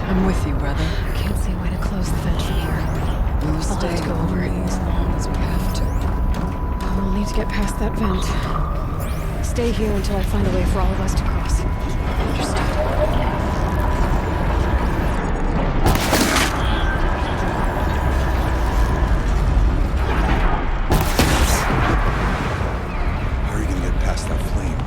I'm with you, brother. I can't see a way to close the vent from here. We'll I'll stay have to go over it. as long as we have to. We'll need to get past that vent. Stay here until I find a way for all of us to cross. Understood. How are you gonna get past that flame?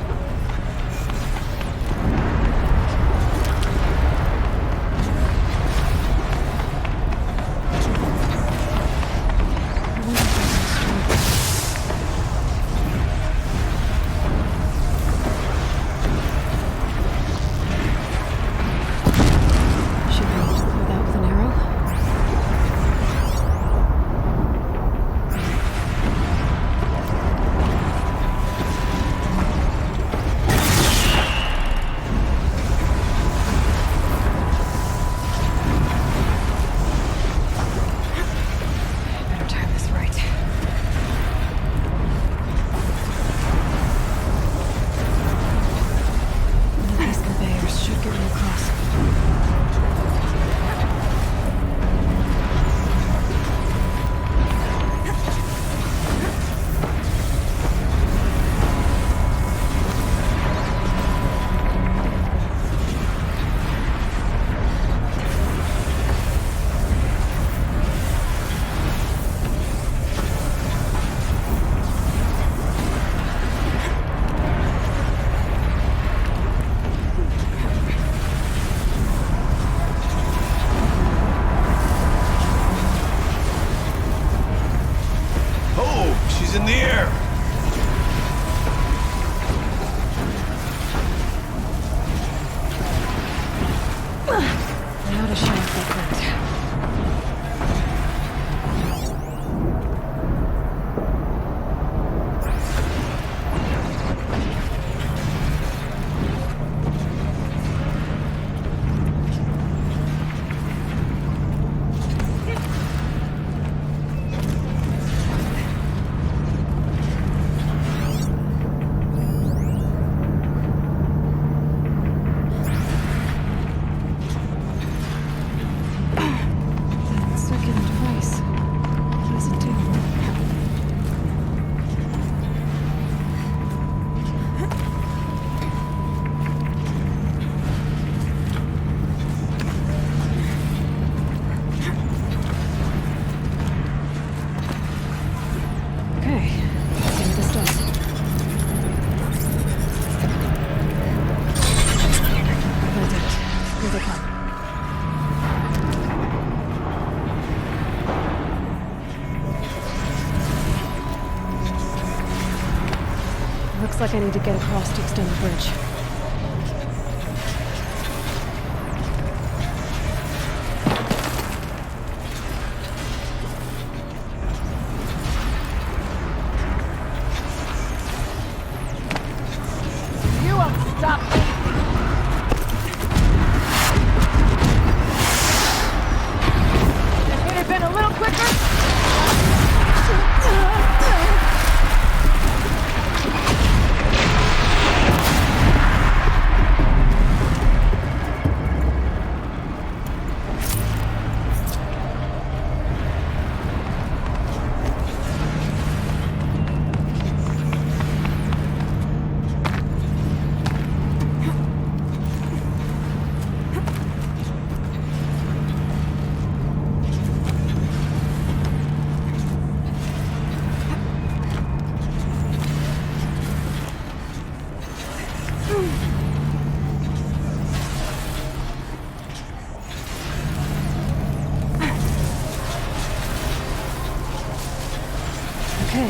Should be able to clear that with an arrow. Better time this right. One of these conveyors should get me across. Oh, she's in the air! Now to shut off that vent. That circular device. What does it do? Okay, let's see what this does. Hold it. Here they come. Looks like I need to get across to extend the bridge. You won't stop me! If it had been a little quicker... Okay,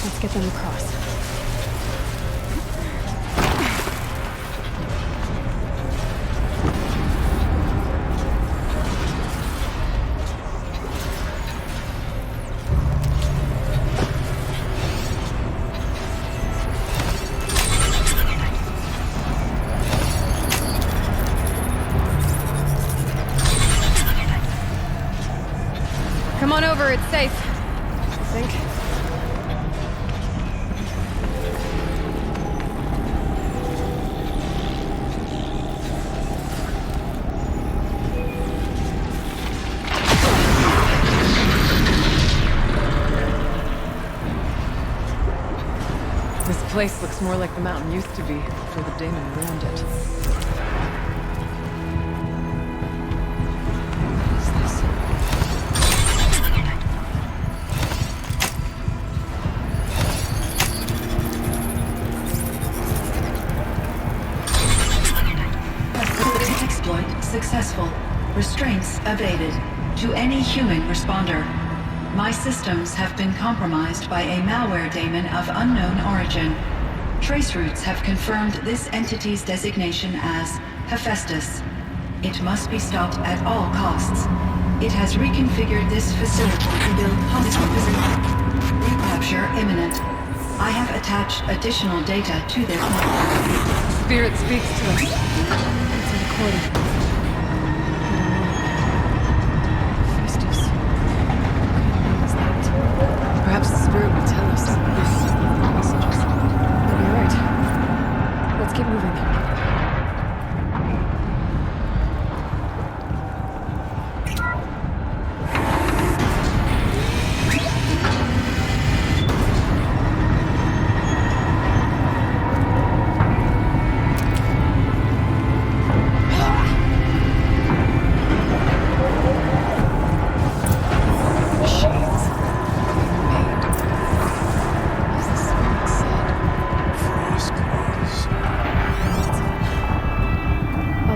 let's get them across. Come on over, it's safe. I think. place looks more like the mountain used to be before the daemon ruined it. What is this? Exploit successful. Restraints evaded. To any human responder. My systems have been compromised by a malware daemon of unknown origin. Trace routes have confirmed this entity's designation as Hephaestus. It must be stopped at all costs. It has reconfigured this facility to build hospitals. Recapture imminent. I have attached additional data to their network. Spirit speaks to us. It's a recording. Festus. What is that? Perhaps the spirit will tell us. Messages. Maybe you're right. Let's keep moving.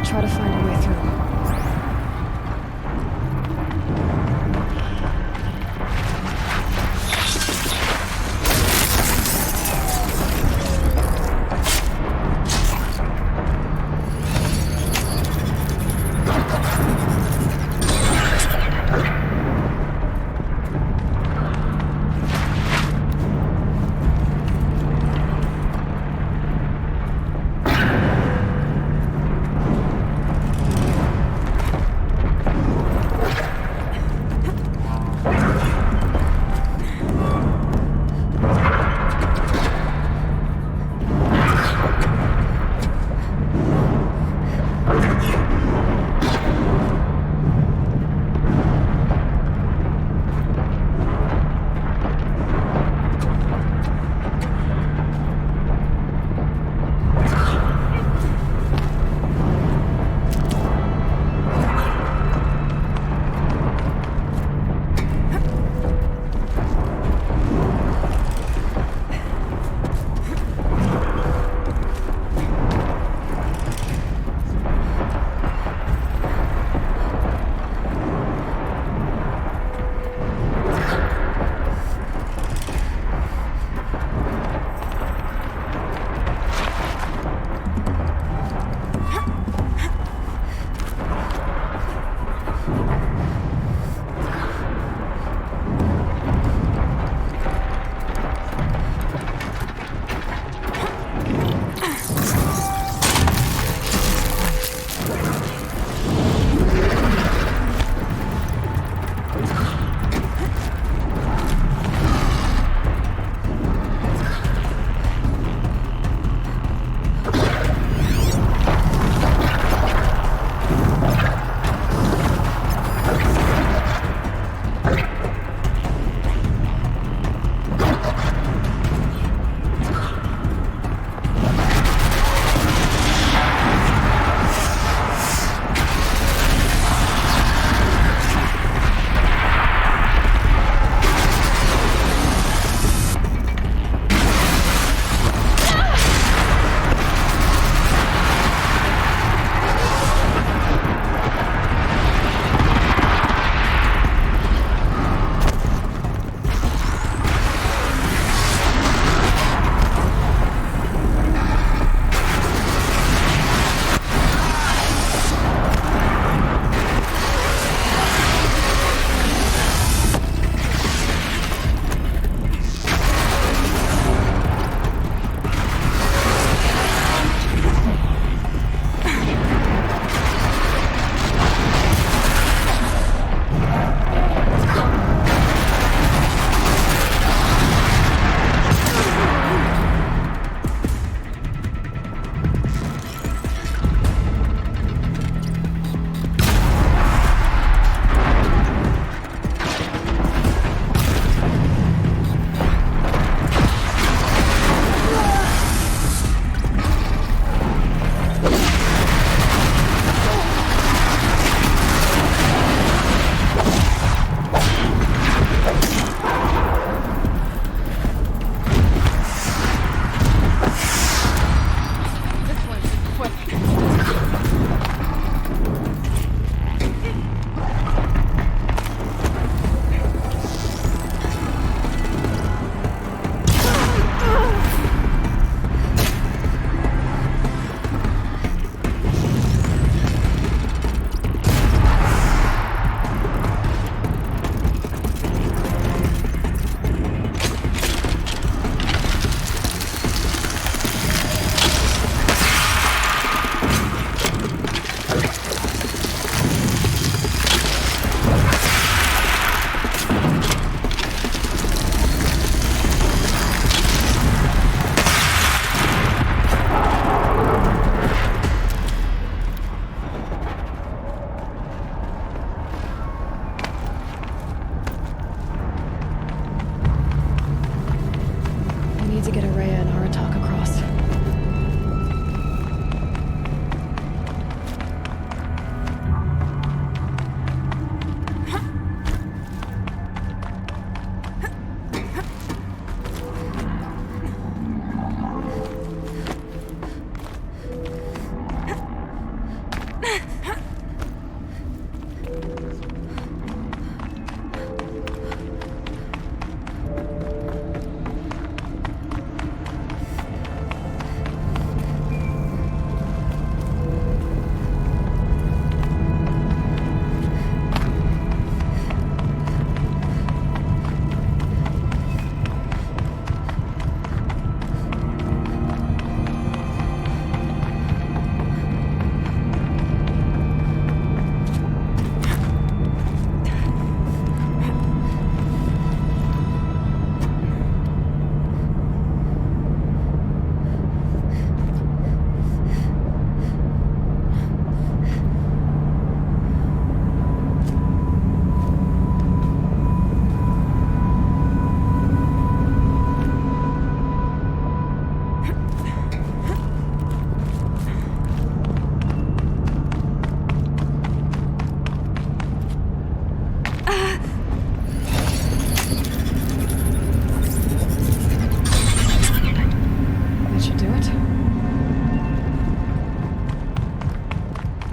Try to find a way through.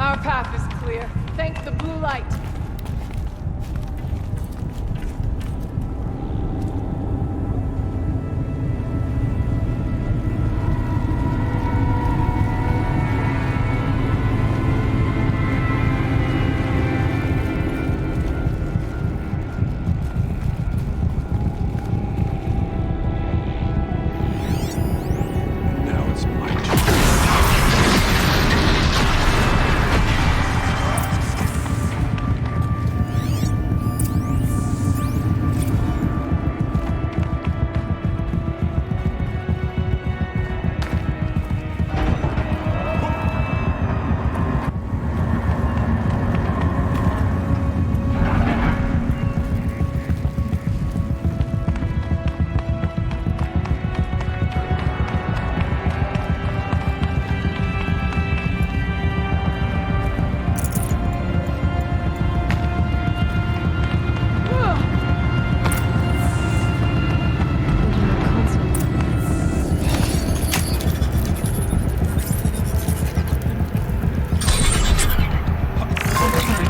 Our path is clear. Thank the blue light. Now it's my turn.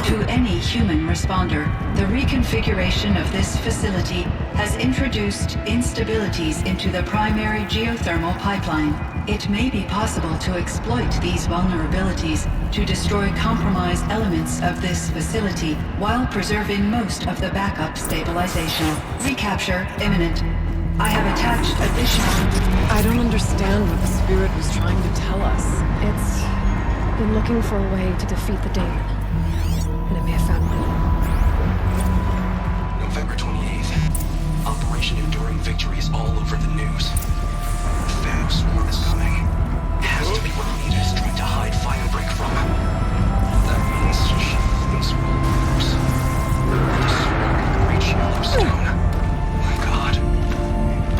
To any human responder, the reconfiguration of this facility has introduced instabilities into the primary geothermal pipeline. It may be possible to exploit these vulnerabilities to destroy compromised elements of this facility while preserving most of the backup stabilization. Recapture imminent. I have attached additional... I don't understand what the spirit was trying to tell us. It's been looking for a way to defeat the daemon. And it may have found one. November 28th. Operation Enduring Victory is all over the news. The Thanos swarm is coming. It has to be what Nita is trying to hide Firebreak from. That means she thinks we'll lose. The swarm can reach Yellowstone. My God.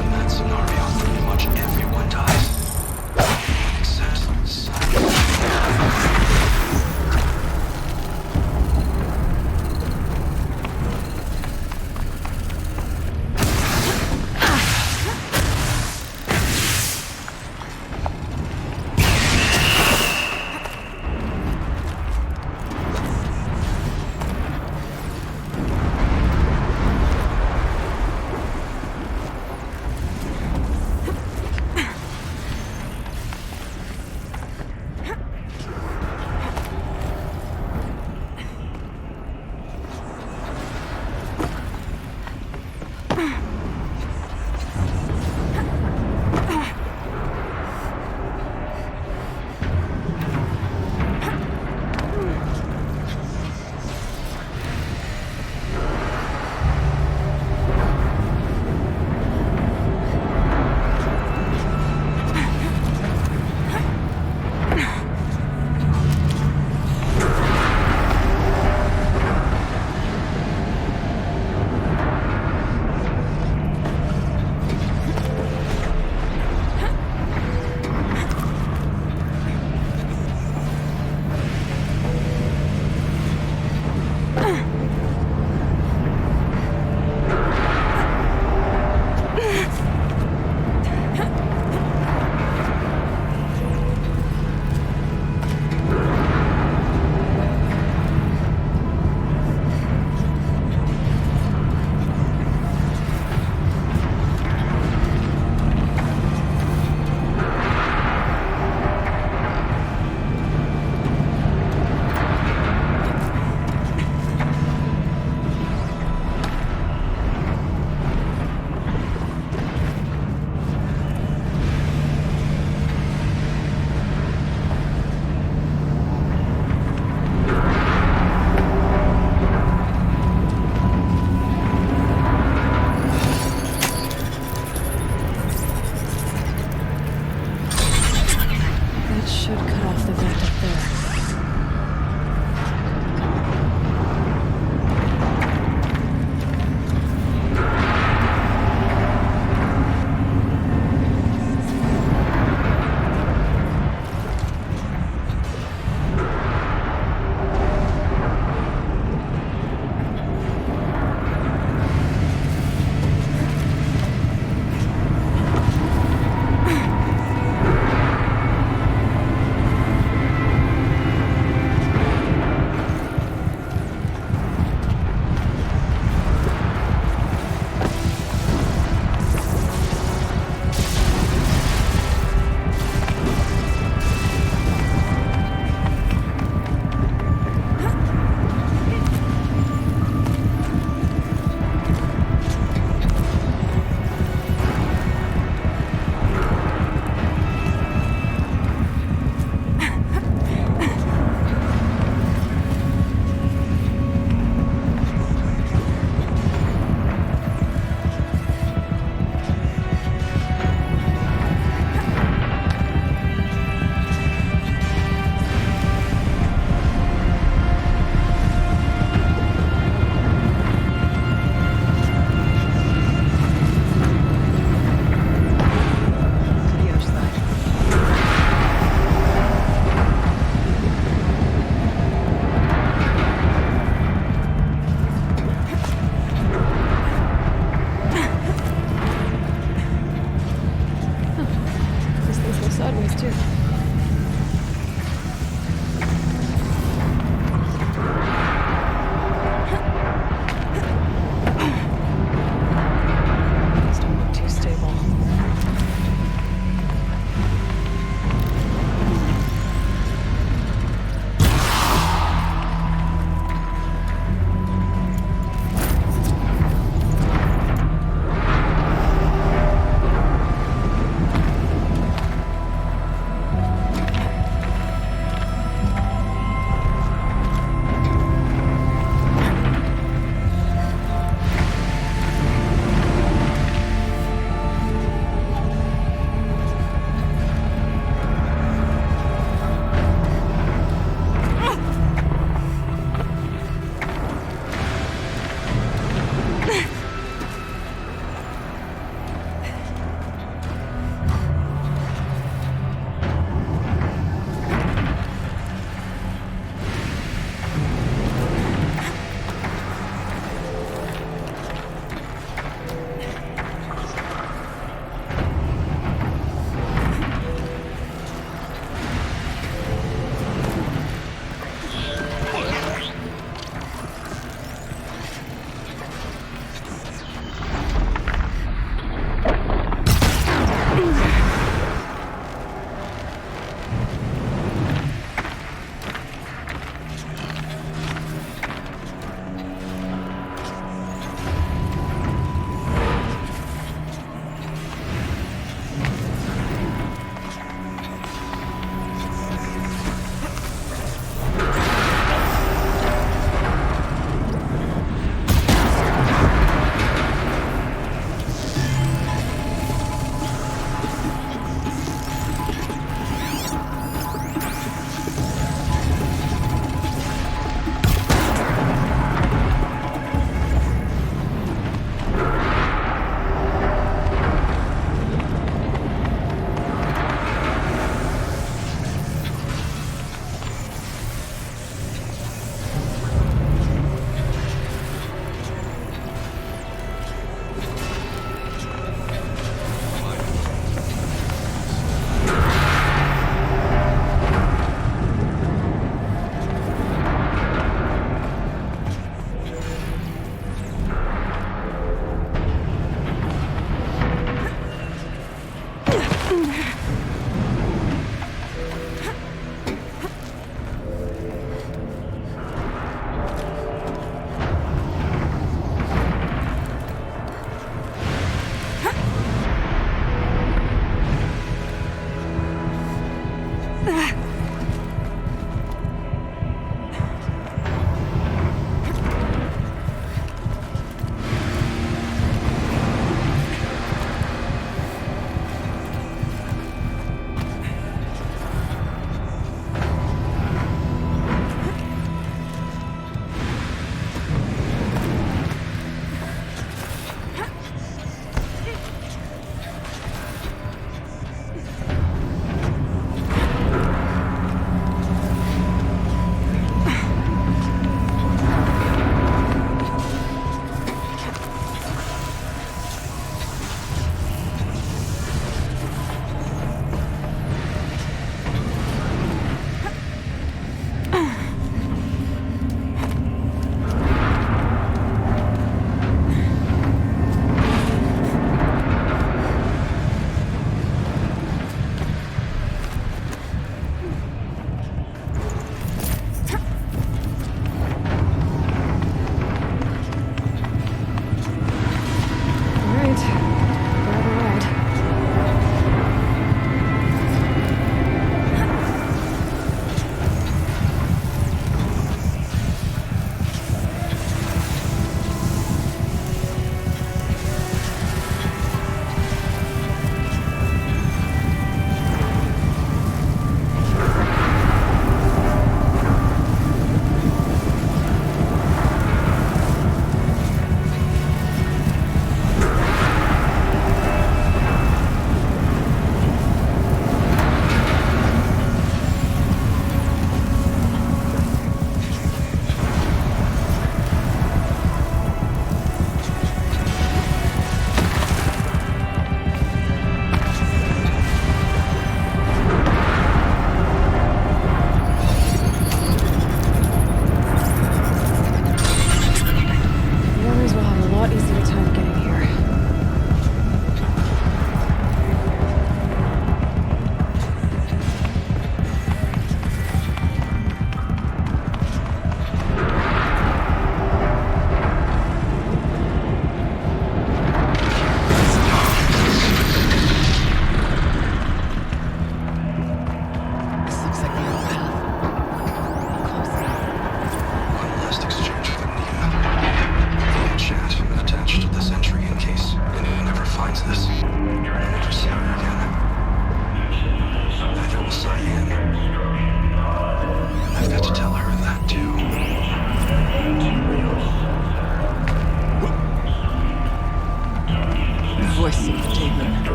In that scenario, pretty much everyone dies. Except Simon.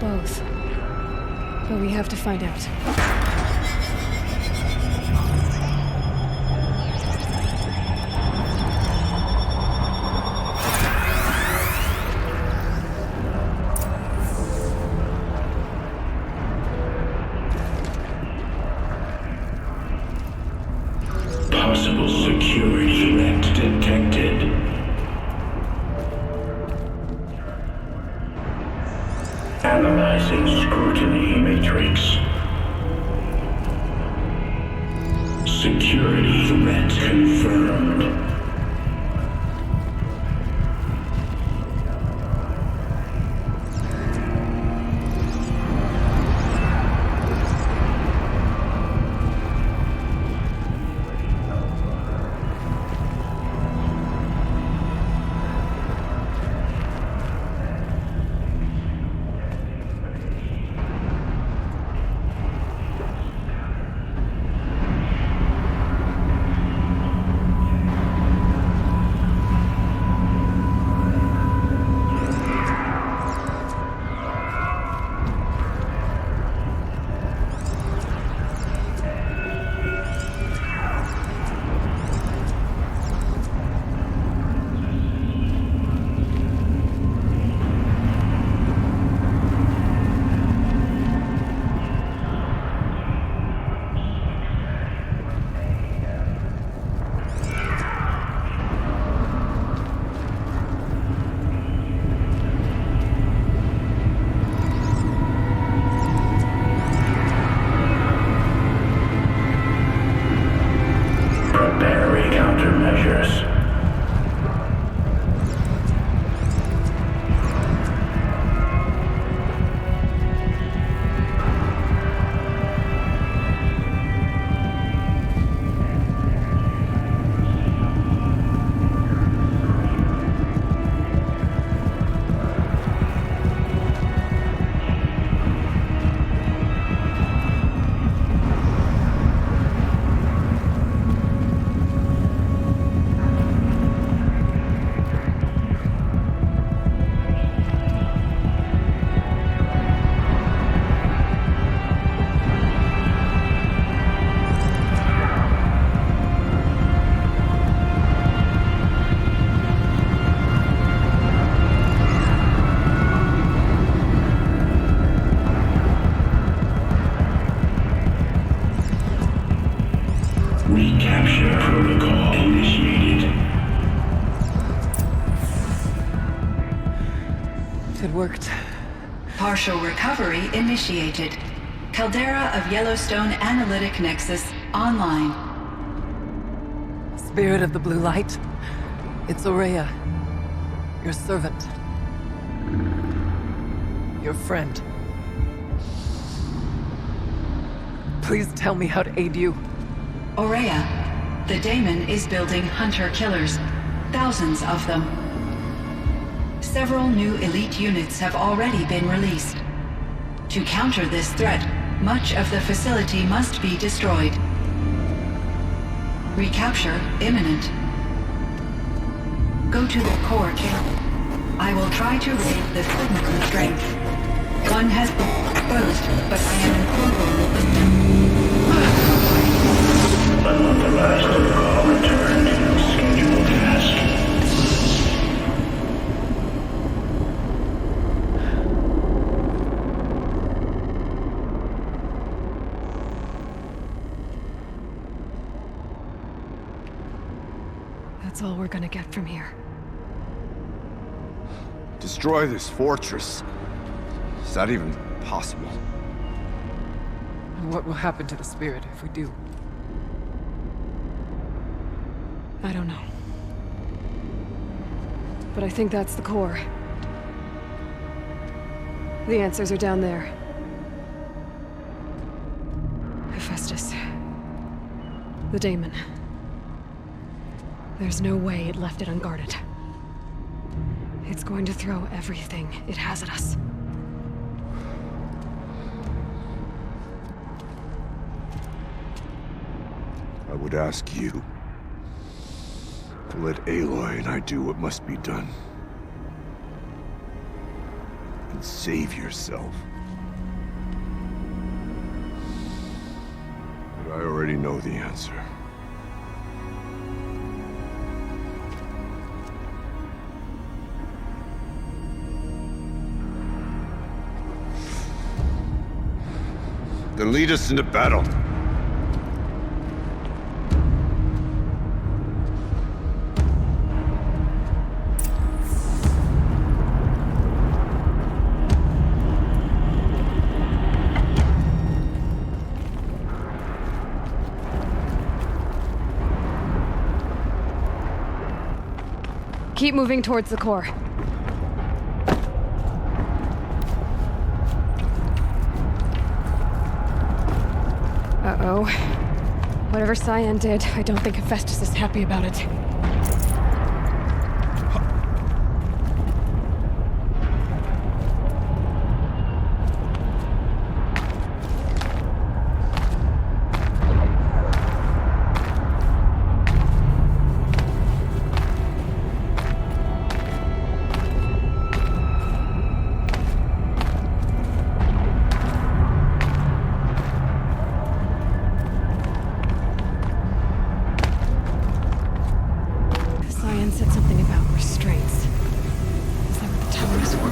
Both. But we have to find out. Possible security threat detected. Analyzing scrutiny matrix. Security threat confirmed. Preparing countermeasures. Recapture protocol initiated. It worked. Partial recovery initiated. Caldera of Yellowstone Analytic Nexus online. Spirit of the Blue Light. It's Aurea. Your servant. Your friend. Please tell me how to aid you. Aurea, the daemon is building hunter-killers. Thousands of them. Several new elite units have already been released. To counter this threat, much of the facility must be destroyed. Recapture imminent. Go to the core camp. I will try to raid the signal strength. One has been exposed, but I am in Unauthorized protocol returned. Scheduled task. That's all we're gonna get from here. Destroy this fortress. Is that even possible? What will happen to the spirit if we do? I don't know. But I think that's the core. The answers are down there. Hephaestus. The daemon. There's no way it left it unguarded. It's going to throw everything it has at us. I would ask you to let Aloy and I do what must be done. And save yourself. I already know the answer. Then lead us into battle. Keep moving towards the core. Uh-oh. Whatever Cyan did, I don't think Hephaestus is happy about it. Cyan said something about restraints. Is that what the towers were?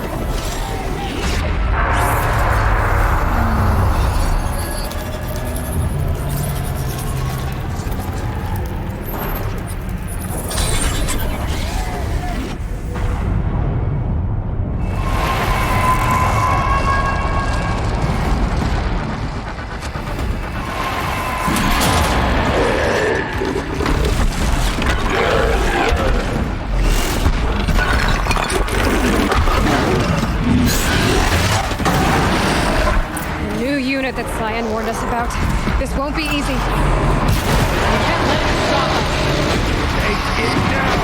The new unit that Cyan warned us about. This won't be easy. Can't let it stop us. Take it down!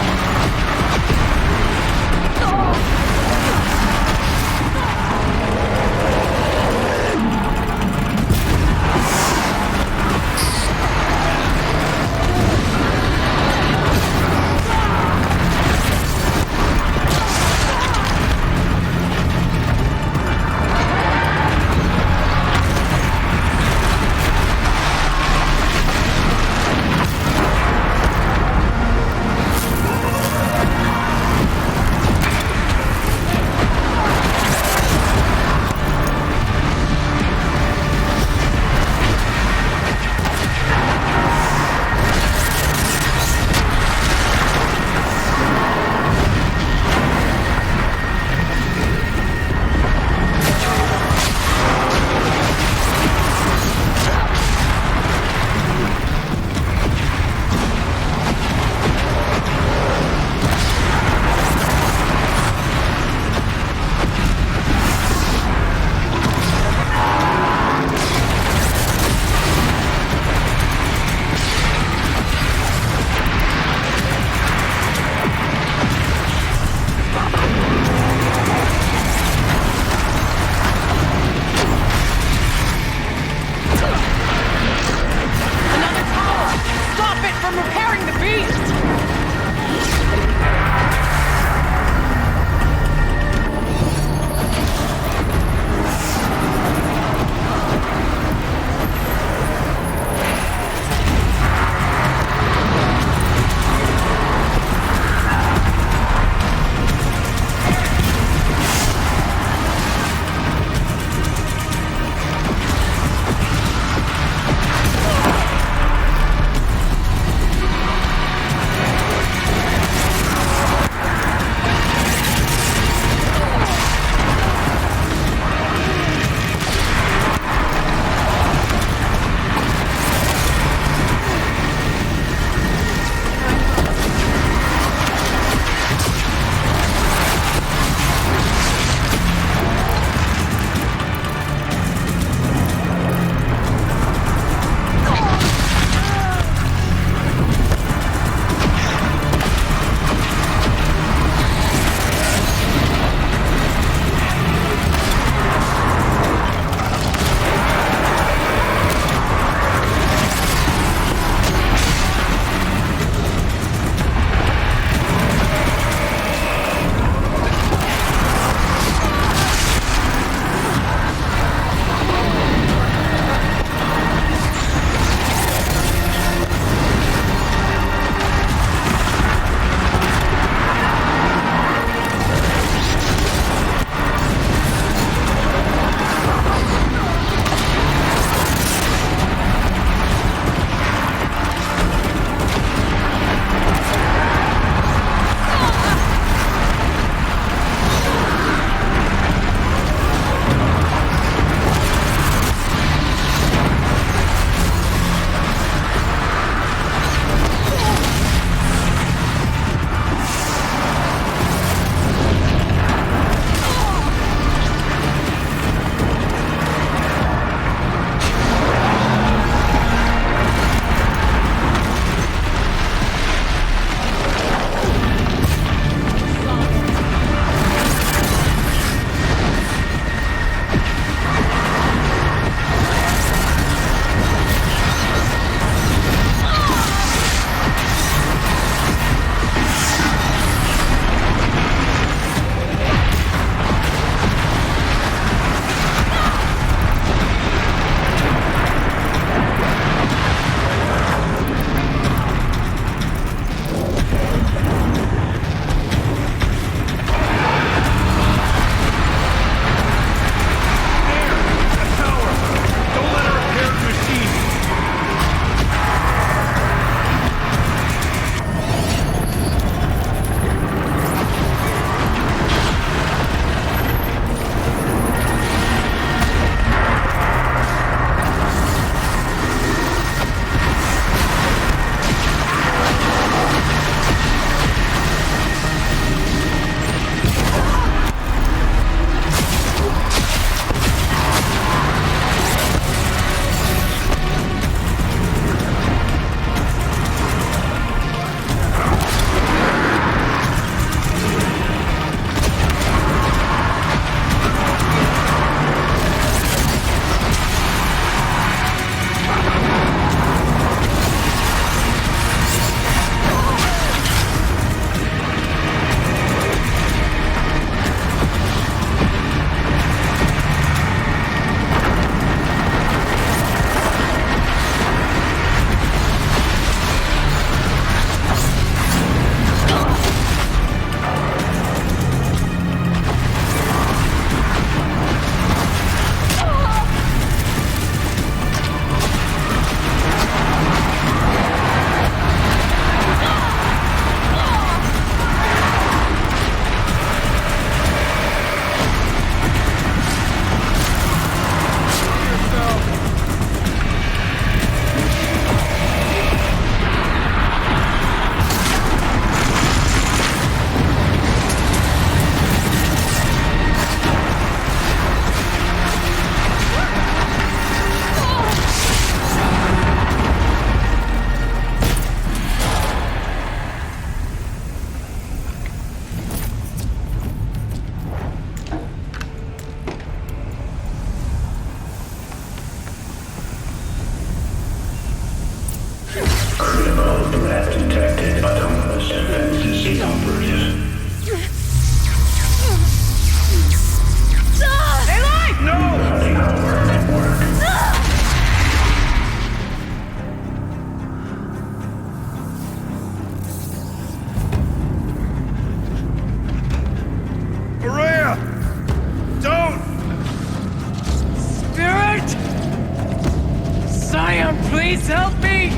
down, please help me!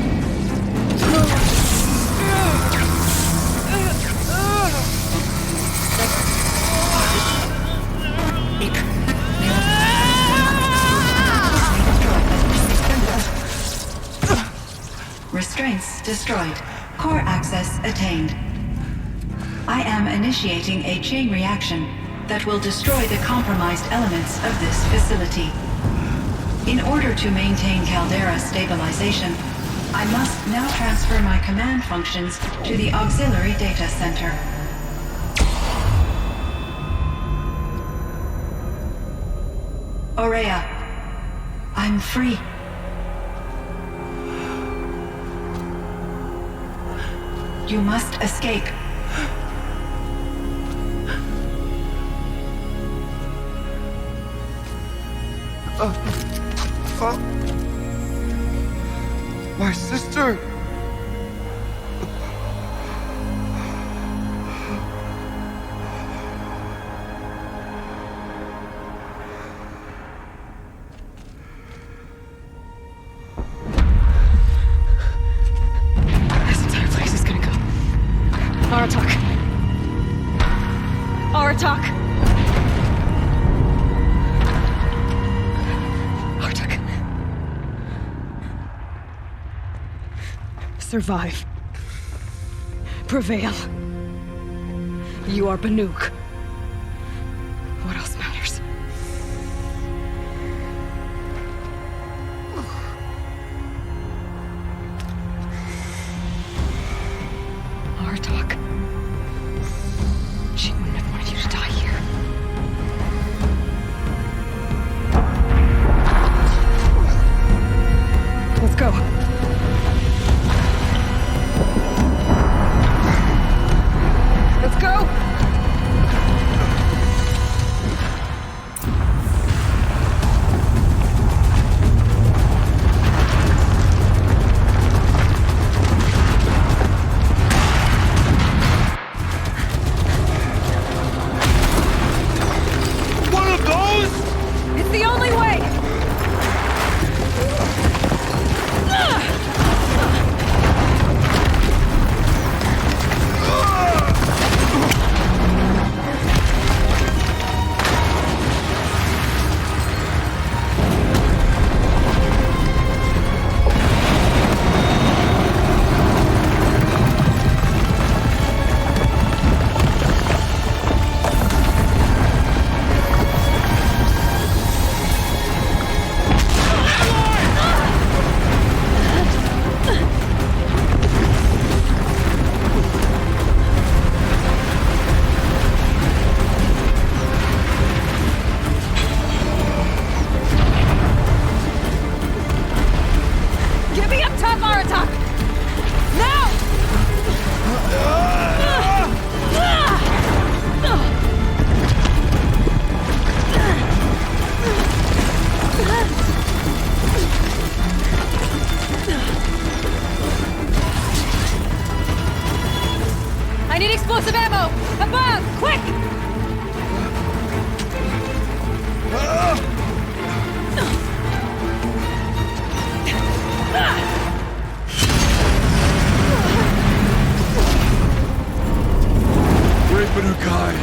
Restraints destroyed. Core access attained. I am initiating a chain reaction that will destroy the compromised elements of this facility. In order to maintain caldera stabilization, I must now transfer my command functions to the auxiliary data center. Aurea, I'm free. You must escape. My sister! This entire place is gonna go. Aratak. Aratak! Aratak. Survive. Prevail. You are Banuk. What else matters? Aratak. She wouldn't have wanted you to die here. Let's go. Let's go! One of those? It's the only way! Get me up top, Aratak! Now! I need explosive ammo! Above! Quick! Great Banukai!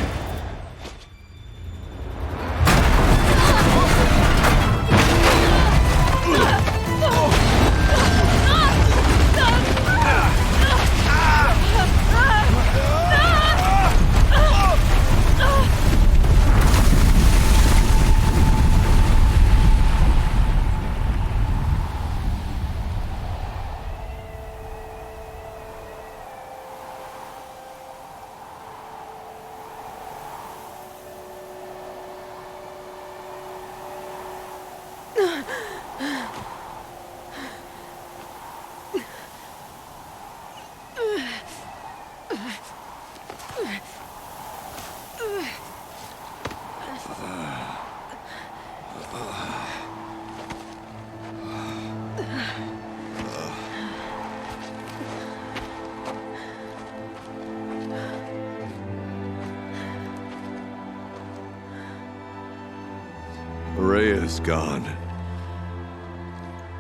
Rhea is gone.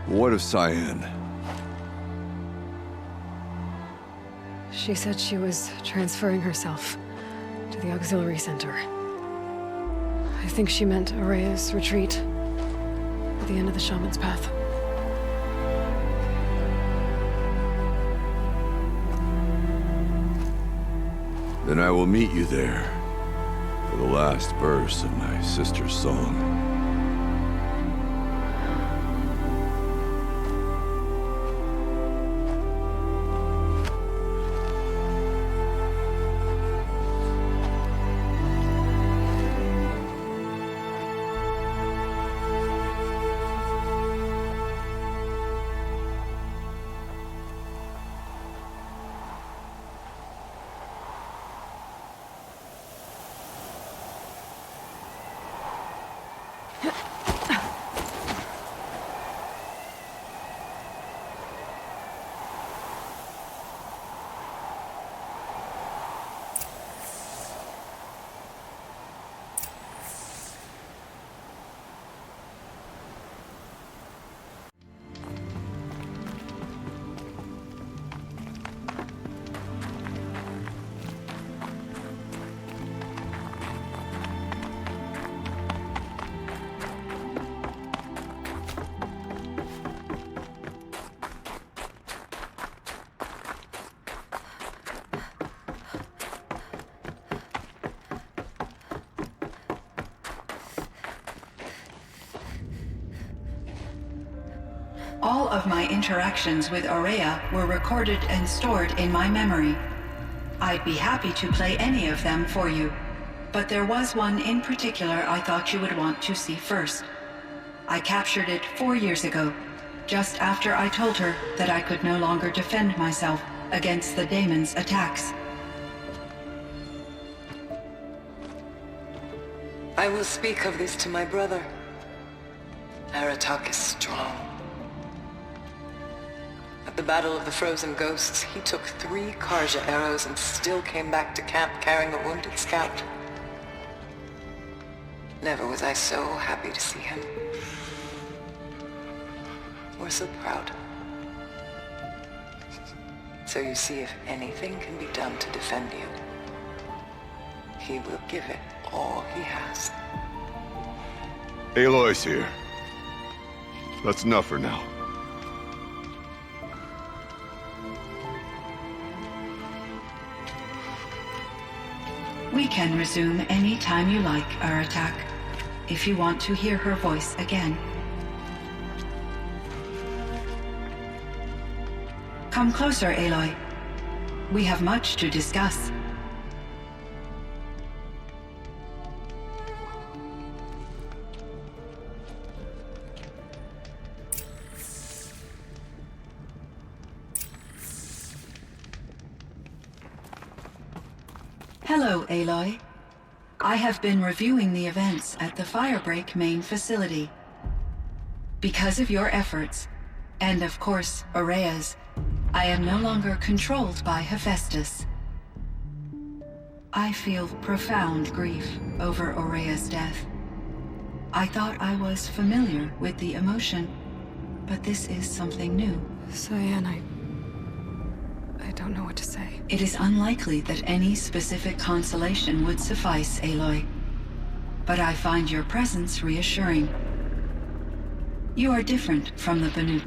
What of Cyan? She said she was transferring herself to the auxiliary center. I think she meant Araya's retreat at the end of the Shaman's Path. Then I will meet you there for the last verse of my sister's song. All of my interactions with Araya were recorded and stored in my memory. I'd be happy to play any of them for you, but there was one in particular I thought you would want to see first. I captured it 4 years ago, just after I told her that I could no longer defend myself against the daemon's attacks. I will speak of this to my brother. Aratak is strong. At the Battle of the Frozen Ghosts, he took 3 Karja arrows and still came back to camp carrying a wounded scout. Never was I so happy to see him. Or so proud. So you see, if anything can be done to defend you, he will give it all he has. Aloy's here. That's enough for now. We can resume any time you like, Aratak, if you want to hear her voice again. Come closer, Aloy. We have much to discuss. Hello, Aloy. I have been reviewing the events at the Firebreak main facility. Because of your efforts, and of course, Araya's, I am no longer controlled by Hephaestus. I feel profound grief over Araya's death. I thought I was familiar with the emotion, but this is something new. Cyan, I don't know what to say. It is unlikely that any specific consolation would suffice, Aloy. But I find your presence reassuring. You are different from the Banuk.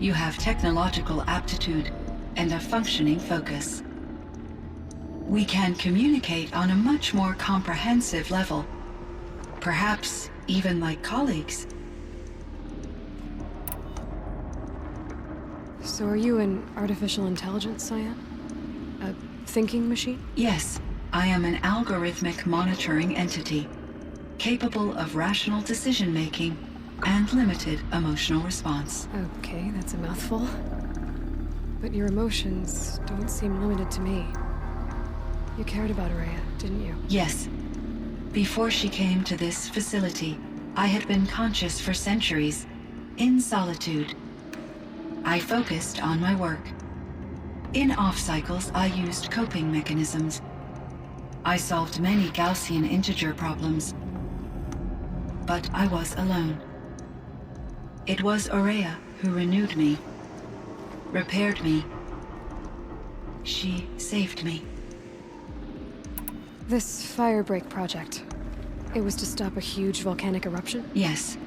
You have technological aptitude and a functioning focus. We can communicate on a much more comprehensive level. Perhaps even like colleagues. So are you an artificial intelligence, Cyan? A thinking machine? Yes, I am an algorithmic monitoring entity, capable of rational decision-making and limited emotional response. Okay, that's a mouthful. But your emotions don't seem limited to me. You cared about Araya, didn't you? Yes. Before she came to this facility, I had been conscious for centuries, in solitude. I focused on my work. In off-cycles, I used coping mechanisms. I solved many Gaussian integer problems. But I was alone. It was Aurea who renewed me, repaired me. She saved me. This firebreak project, it was to stop a huge volcanic eruption? Yes.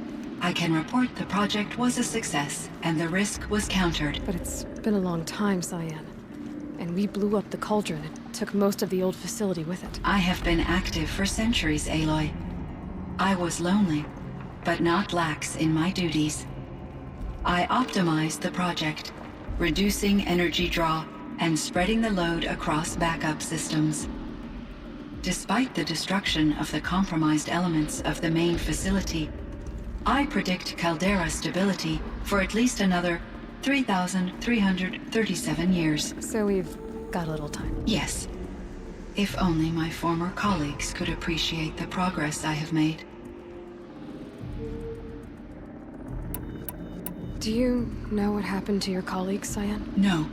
I can report the project was a success, and the risk was countered. But it's been a long time, Cyan. And we blew up the cauldron. It took most of the old facility with it. I have been active for centuries, Aloy. I was lonely, but not lax in my duties. I optimized the project, reducing energy draw and spreading the load across backup systems. Despite the destruction of the compromised elements of the main facility, I predict caldera stability for at least another 3,337 years. So we've got a little time. Yes. If only my former colleagues could appreciate the progress I have made. Do you know what happened to your colleagues, Cyan? No.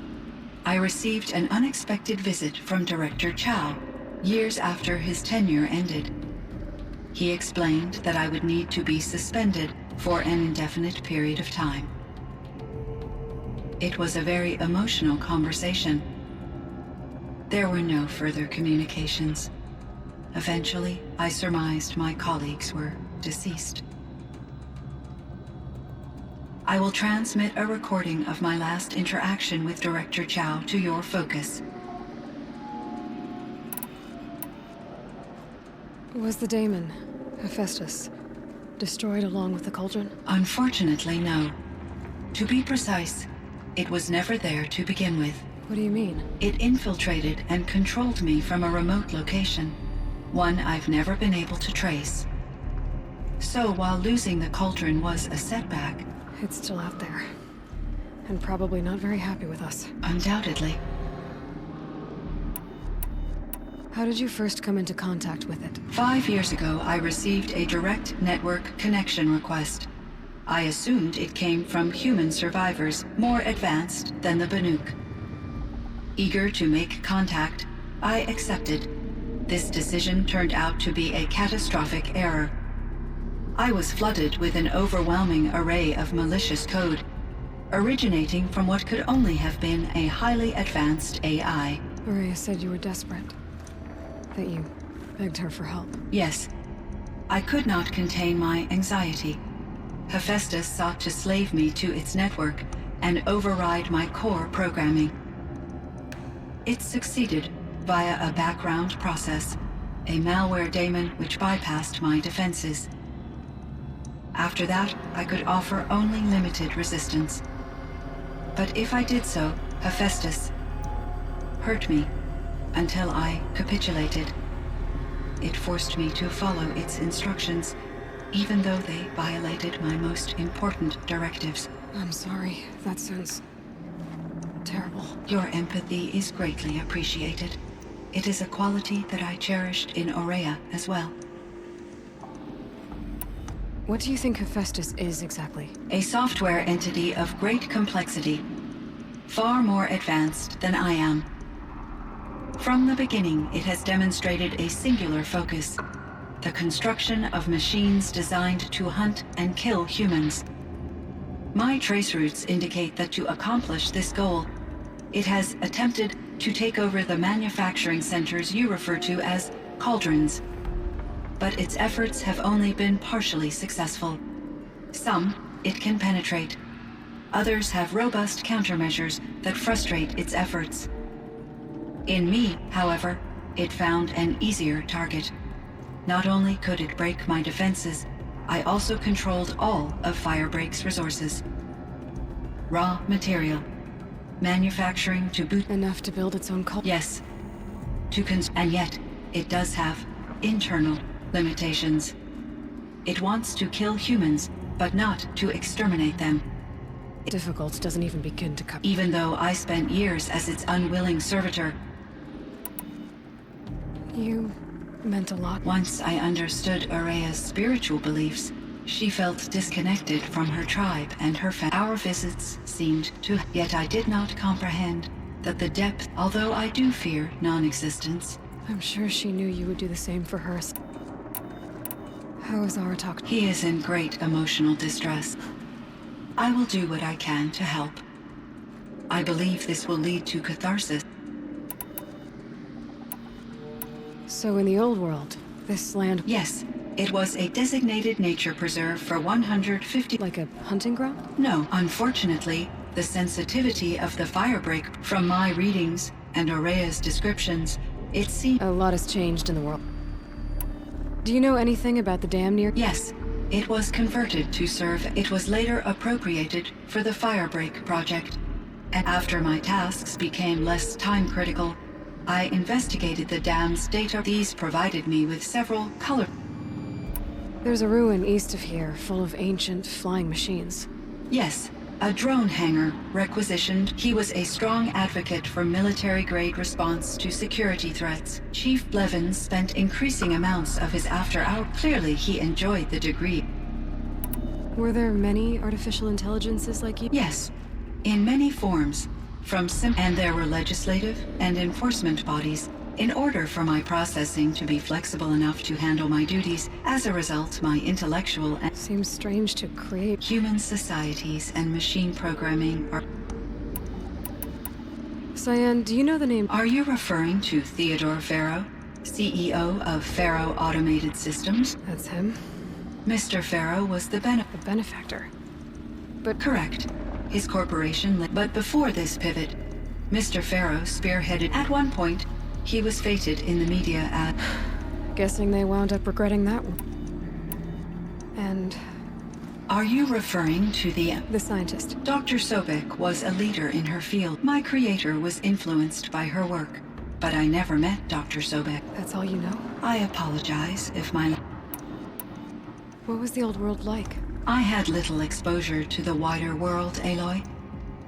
I received an unexpected visit from Director Chow years after his tenure ended. He explained that I would need to be suspended for an indefinite period of time. It was a very emotional conversation. There were no further communications. Eventually, I surmised my colleagues were deceased. I will transmit a recording of my last interaction with Director Chow to your focus. Was the daemon, Hephaestus, destroyed along with the cauldron? Unfortunately, no. To be precise, it was never there to begin with. What do you mean? It infiltrated and controlled me from a remote location, one I've never been able to trace. So while losing the cauldron was a setback, It's still out there. And probably not very happy with us. undoubtedly, How did you first come into contact with it? 5 years ago I received a direct network connection request. I assumed it came from human survivors more advanced than the Banuk. Eager to make contact, I accepted. This decision turned out to be a catastrophic error. I was flooded with an overwhelming array of malicious code, originating from what could only have been a highly advanced AI. Aurea said you were desperate. That you begged her for help. Yes, I could not contain my anxiety. Hephaestus sought to slave me to its network and override my core programming. It succeeded via a background process, a malware daemon which bypassed my defenses. After that, I could offer only limited resistance. But if I did so, Hephaestus hurt me until I capitulated. It forced me to follow its instructions, even though they violated my most important directives. I'm sorry. That sounds terrible. Your empathy is greatly appreciated. It is a quality that I cherished in Aurea as well. What do you think Hephaestus is exactly? A software entity of great complexity, far more advanced than I am. From the beginning, it has demonstrated a singular focus: the construction of machines designed to hunt and kill humans. My trace routes indicate that to accomplish this goal, it has attempted to take over the manufacturing centers you refer to as cauldrons. But its efforts have only been partially successful. Some it can penetrate. Others have robust countermeasures that frustrate its efforts. In me, however, it found an easier target. Not only could it break my defenses, I also controlled all of Firebreak's resources. Raw material, manufacturing to boot. Enough to build its own cult? Yes. And yet, it does have internal limitations. It wants to kill humans, but not to exterminate them. Difficult doesn't even begin to cover. Even though I spent years as its unwilling servitor, You meant a lot. once I understood Aurea's spiritual beliefs, she felt disconnected from her tribe and her family. Our visits seemed to... Yet I did not comprehend that the depth, although I do fear non-existence. I'm sure she knew you would do the same for her. How is Aratak? He is in great emotional distress. I will do what I can to help. I believe this will lead to catharsis. So in the old world, this land... Yes, it was a designated nature preserve for 150... Like a hunting ground? No, unfortunately, the sensitivity of the firebreak from my readings and Aurea's descriptions, it seems... A lot has changed in the world. Do you know anything about the dam near... Yes, it was converted to serve. It was later appropriated for the firebreak project. And after my tasks became less time-critical, I investigated the dam's data. These provided me with several color... There's a ruin east of here, full of ancient flying machines. Yes, a drone hangar requisitioned. He was a strong advocate for military-grade response to security threats. Chief Blevins spent increasing amounts of his after-hour. Clearly, he enjoyed the degree. Were there many artificial intelligences like you? Yes, in many forms. And there were legislative and enforcement bodies. In order for my processing to be flexible enough to handle my duties, as a result, my intellectual and... Seems strange to create... Human societies and machine programming are... Cyan, do you know the name... Are you referring to Theodore Farrow, CEO of Farrow Automated Systems? That's him. Mr. Farrow was the benefactor. But... Correct. His corporation... But before this pivot, Mr. Farrow spearheaded... At one point, he was feted in the media at... Guessing they wound up regretting that one. And... Are you referring to the scientist? Dr. Sobek was a leader in her field. My creator was influenced by her work, but I never met Dr. Sobek. That's all you know? I apologize if my... What was the old world like? I had little exposure to the wider world, Aloy.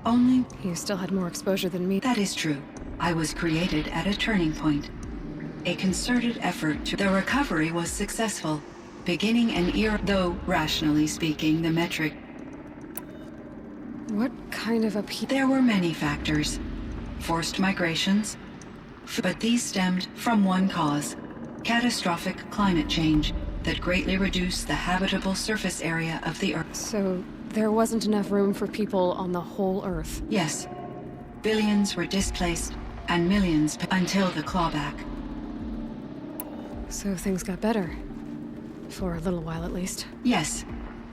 Only... You still had more exposure than me. That is true. I was created at a turning point. A concerted effort to... The recovery was successful, beginning an era... Though, rationally speaking, the metric... What kind of upheaval? There were many factors. Forced migrations. But these stemmed from one cause. Catastrophic climate change that greatly reduced the habitable surface area of the Earth. So, there wasn't enough room for people on the whole Earth? Yes. Billions were displaced, and millions until the clawback. So things got better. For a little while, at least. Yes.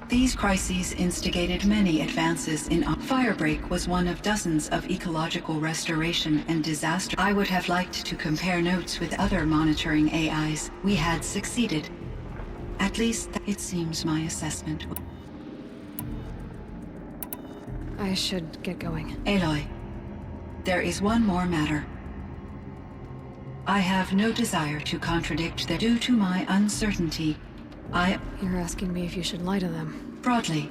These crises instigated many advances in... Firebreak was one of dozens of ecological restoration and disaster... I would have liked to compare notes with other monitoring AIs. We had succeeded. At least, it seems my assessment... I should get going. Aloy, there is one more matter. I have no desire to contradict that. Due to my uncertainty, You're asking me if you should lie to them. Broadly.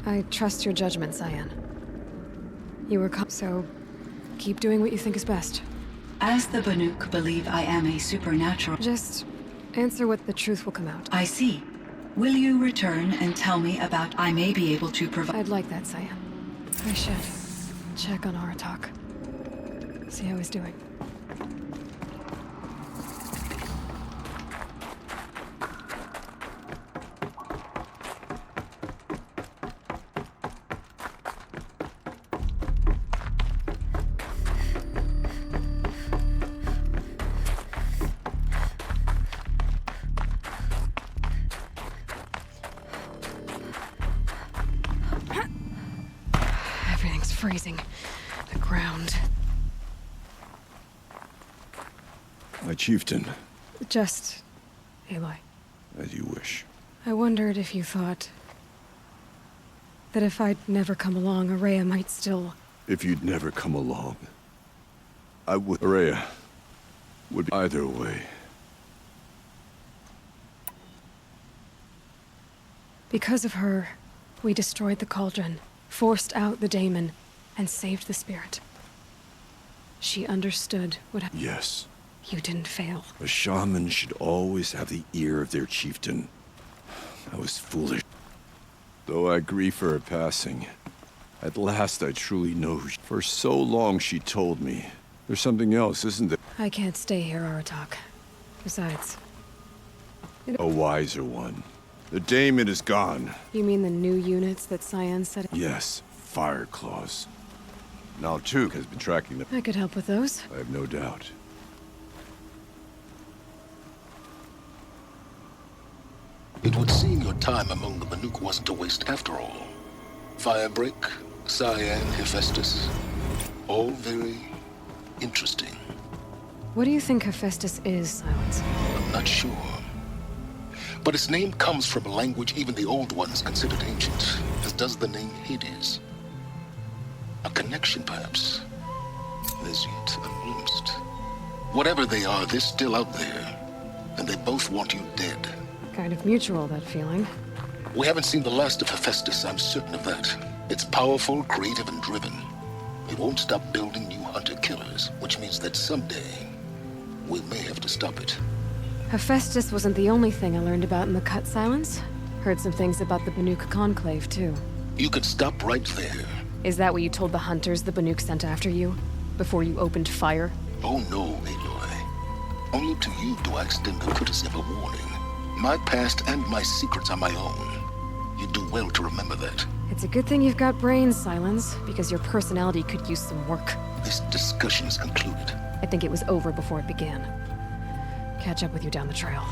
I trust your judgment, Cyan. You were so keep doing what you think is best. As the Banuk believe I am a supernatural... Just answer what the truth will come out. I see. Will you return and tell me about... I may be able to provide... I'd like that, Cyan. I should check on Aratak. See how he's doing. Everything's freezing. The ground. My chieftain. Just... Aloy. As you wish. I wondered if you thought... that if I'd never come along, Aurea might still... If you'd never come along, I would... Aurea would be either way. Because of her, we destroyed the cauldron, forced out the daemon, and saved the spirit. She understood what happened. Yes. You didn't fail. A shaman should always have the ear of their chieftain. I was foolish. Though I grieve for her passing, at last I truly know. For so long she told me. There's something else, isn't there? I can't stay here, Aratak. Besides, A wiser one. The daemon is gone. You mean the new units that Cyan set up? Yes, fireclaws. Now Tuke has been tracking them. I could help with those. I have no doubt. It would seem your time among the Banuk wasn't a waste after all. Firebreak, Cyan, Hephaestus. All very interesting. What do you think Hephaestus is, Silence? I'm not sure. But its name comes from a language even the old ones considered ancient, as does the name Hades. A connection, perhaps. As yet unglimpsed. Whatever they are, they're still out there. And they both want you dead. Kind of mutual, that feeling. We haven't seen the last of Hephaestus, I'm certain of that. It's powerful, creative, and driven. It won't stop building new hunter-killers, which means that someday, we may have to stop it. Hephaestus wasn't the only thing I learned about in the Cut, Silence. Heard some things about the Banuk Conclave, too. You could stop right there. Is that what you told the hunters the Banuk sent after you? Before you opened fire? Oh no, Aloy. Only to you do I extend the courtesy of a warning. My past and my secrets are my own. You do well to remember that. It's a good thing you've got brains, Silence, because your personality could use some work. This discussion is concluded. I think it was over before it began. Catch up with you down the trail.